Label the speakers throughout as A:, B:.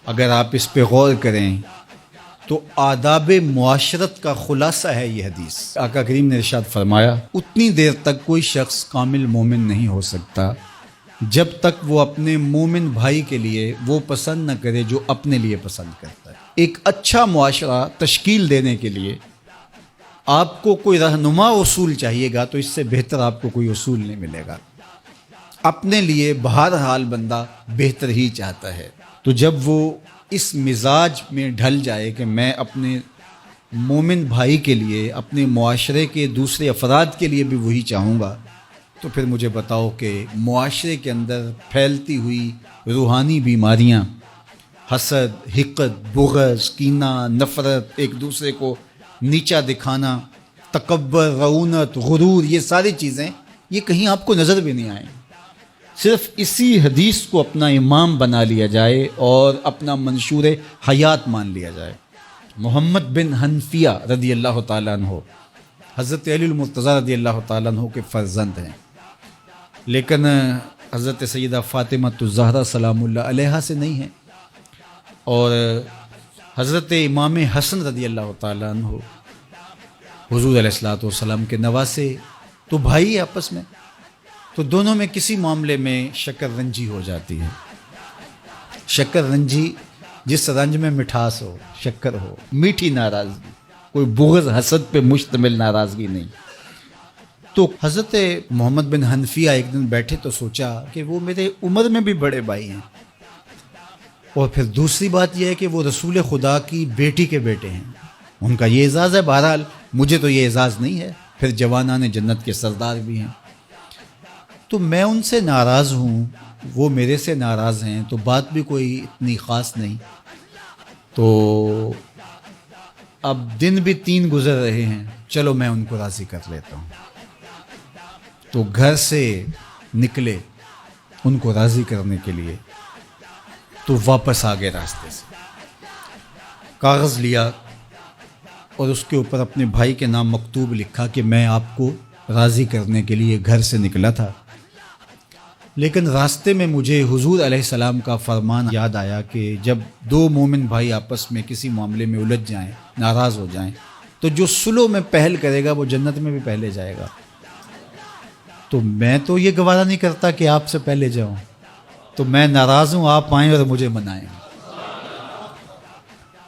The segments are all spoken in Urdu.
A: اگر آپ اس پہ غور کریں تو آداب معاشرت کا خلاصہ ہے یہ حدیث۔ آقا کریم نے ارشاد فرمایا اتنی دیر تک کوئی شخص کامل مومن نہیں ہو سکتا جب تک وہ اپنے مومن بھائی کے لیے وہ پسند نہ کرے جو اپنے لیے پسند کرتا ہے۔ ایک اچھا معاشرہ تشکیل دینے کے لیے آپ کو کوئی رہنما اصول چاہیے گا تو اس سے بہتر آپ کو کوئی اصول نہیں ملے گا۔ اپنے لیے بہرحال بندہ بہتر ہی چاہتا ہے، تو جب وہ اس مزاج میں ڈھل جائے کہ میں اپنے مومن بھائی کے لیے، اپنے معاشرے کے دوسرے افراد کے لیے بھی وہی چاہوں گا، تو پھر مجھے بتاؤ کہ معاشرے کے اندر پھیلتی ہوئی روحانی بیماریاں، حسد، حقد، بغض، کینہ، نفرت، ایک دوسرے کو نیچا دکھانا، تکبر، رعونت، غرور، یہ ساری چیزیں یہ کہیں آپ کو نظر بھی نہیں آئیں۔ صرف اسی حدیث کو اپنا امام بنا لیا جائے اور اپنا منشور حیات مان لیا جائے۔ محمد بن حنفیہ رضی اللہ تعالیٰ عنہ حضرت علی المرتضیٰ رضی اللہ تعالیٰ عنہ کے فرزند ہیں، لیکن حضرت سیدہ فاطمہ الزہرا سلام اللہ علیہا سے نہیں ہیں، اور حضرت امام حسن رضی اللہ تعالیٰ عنہ حضور علیہ الصلوۃ والسلام کے نواسے، تو بھائی آپس میں، تو دونوں میں کسی معاملے میں شکر رنجی ہو جاتی ہے۔ شکر رنجی جس رنج میں مٹھاس ہو، شکر ہو، میٹھی ناراضگی، کوئی بغض حسد پہ مشتمل ناراضگی نہیں۔ تو حضرت محمد بن حنفیہ ایک دن بیٹھے تو سوچا کہ وہ میرے عمر میں بھی بڑے بھائی ہیں، اور پھر دوسری بات یہ ہے کہ وہ رسول خدا کی بیٹی کے بیٹے ہیں، ان کا یہ اعزاز ہے، بہرحال مجھے تو یہ اعزاز نہیں ہے، پھر جوانان جنت کے سردار بھی ہیں، تو میں ان سے ناراض ہوں، وہ میرے سے ناراض ہیں، تو بات بھی کوئی اتنی خاص نہیں، تو اب دن بھی 3 گزر رہے ہیں، چلو میں ان کو راضی کر لیتا ہوں۔ تو گھر سے نکلے ان کو راضی کرنے کے لیے، تو واپس آ گئے راستے سے، کاغذ لیا اور اس کے اوپر اپنے بھائی کے نام مکتوب لکھا کہ میں آپ کو راضی کرنے کے لیے گھر سے نکلا تھا، لیکن راستے میں مجھے حضور علیہ السلام کا فرمان یاد آیا کہ جب 2 مومن بھائی آپس میں کسی معاملے میں الجھ جائیں، ناراض ہو جائیں، تو جو صلح میں پہل کرے گا وہ جنت میں بھی پہلے جائے گا، تو میں تو یہ گوارا نہیں کرتا کہ آپ سے پہلے جاؤں، تو میں ناراض ہوں، آپ آئیں اور مجھے منائیں۔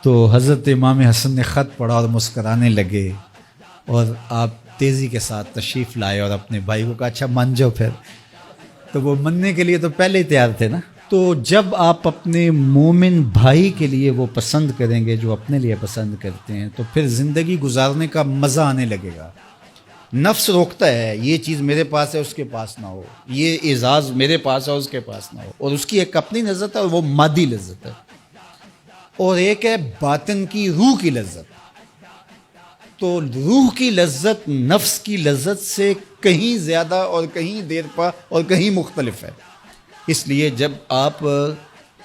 A: تو حضرت امام حسن نے خط پڑھا اور مسکرانے لگے، اور آپ تیزی کے ساتھ تشریف لائے اور اپنے بھائی کو کہا اچھا مان جاؤ پھر، تو وہ مننے کے لیے تو پہلے ہی تیار تھے نا۔ تو جب آپ اپنے مومن بھائی کے لیے وہ پسند کریں گے جو اپنے لیے پسند کرتے ہیں، تو پھر زندگی گزارنے کا مزہ آنے لگے گا۔ نفس روکتا ہے یہ چیز میرے پاس ہے اس کے پاس نہ ہو، یہ اعزاز میرے پاس ہے اس کے پاس نہ ہو، اور اس کی ایک اپنی لذت ہے اور وہ مادی لذت ہے، اور ایک ہے باطن کی روح کی لذت۔ تو روح کی لذت نفس کی لذت سے کہیں زیادہ اور کہیں دیر پا اور کہیں مختلف ہے۔ اس لیے جب آپ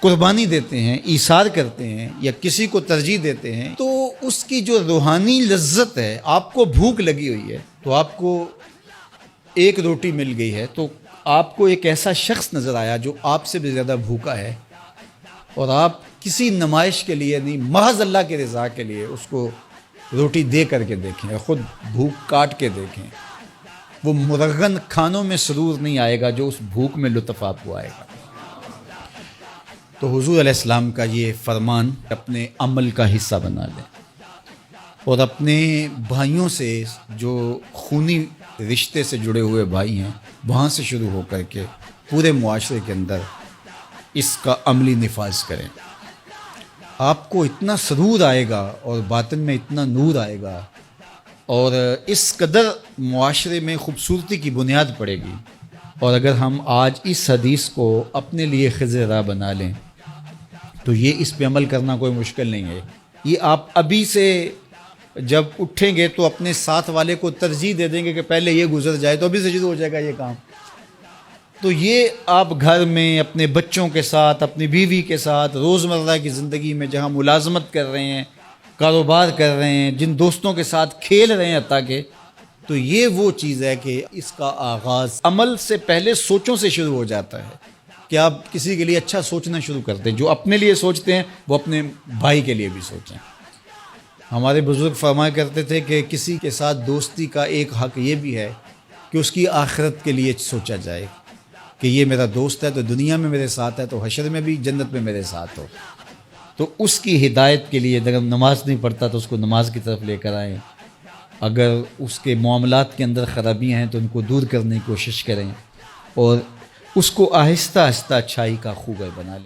A: قربانی دیتے ہیں، ایثار کرتے ہیں یا کسی کو ترجیح دیتے ہیں، تو اس کی جو روحانی لذت ہے، آپ کو بھوک لگی ہوئی ہے، تو آپ کو ایک روٹی مل گئی ہے، تو آپ کو ایک ایسا شخص نظر آیا جو آپ سے بھی زیادہ بھوکا ہے، اور آپ کسی نمائش کے لیے نہیں، محض اللہ کی رضا کے لیے اس کو روٹی دے کر کے دیکھیں، خود بھوک کاٹ کے دیکھیں، وہ مرغن کھانوں میں سرور نہیں آئے گا جو اس بھوک میں لطف آپ کو آئے گا۔ تو حضور علیہ السلام کا یہ فرمان اپنے عمل کا حصہ بنا لیں، اور اپنے بھائیوں سے جو خونی رشتے سے جڑے ہوئے بھائی ہیں وہاں سے شروع ہو کر کے پورے معاشرے کے اندر اس کا عملی نفاذ کریں۔ آپ کو اتنا سرور آئے گا اور باطن میں اتنا نور آئے گا، اور اس قدر معاشرے میں خوبصورتی کی بنیاد پڑے گی۔ اور اگر ہم آج اس حدیث کو اپنے لیے خضر راہ بنا لیں تو یہ اس پہ عمل کرنا کوئی مشکل نہیں ہے۔ یہ آپ ابھی سے جب اٹھیں گے تو اپنے ساتھ والے کو ترجیح دے دیں گے کہ پہلے یہ گزر جائے، تو ابھی سے شروع ہو جائے گا یہ کام۔ تو یہ آپ گھر میں اپنے بچوں کے ساتھ، اپنی بیوی کے ساتھ، روزمرہ کی زندگی میں جہاں ملازمت کر رہے ہیں، کاروبار کر رہے ہیں، جن دوستوں کے ساتھ کھیل رہے ہیں حتیٰ کہ، تو یہ وہ چیز ہے کہ اس کا آغاز عمل سے پہلے سوچوں سے شروع ہو جاتا ہے کہ آپ کسی کے لیے اچھا سوچنا شروع کرتے ہیں. جو اپنے لیے سوچتے ہیں وہ اپنے بھائی کے لیے بھی سوچیں. ہمارے بزرگ فرمایا کرتے تھے کہ کسی کے ساتھ دوستی کا ایک حق یہ بھی ہے کہ اس کی آخرت کے لیے سوچا جائے کہ یہ میرا دوست ہے تو دنیا میں میرے ساتھ ہے تو حشر میں بھی جنت میں میرے ساتھ ہو. تو اس کی ہدایت کے لیے اگر نماز نہیں پڑھتا تو اس کو نماز کی طرف لے کر آئیں. اگر اس کے معاملات کے اندر خرابیاں ہیں تو ان کو دور کرنے کی کوشش کریں اور اس کو آہستہ آہستہ اچھائی کا خوگر بنا لیں.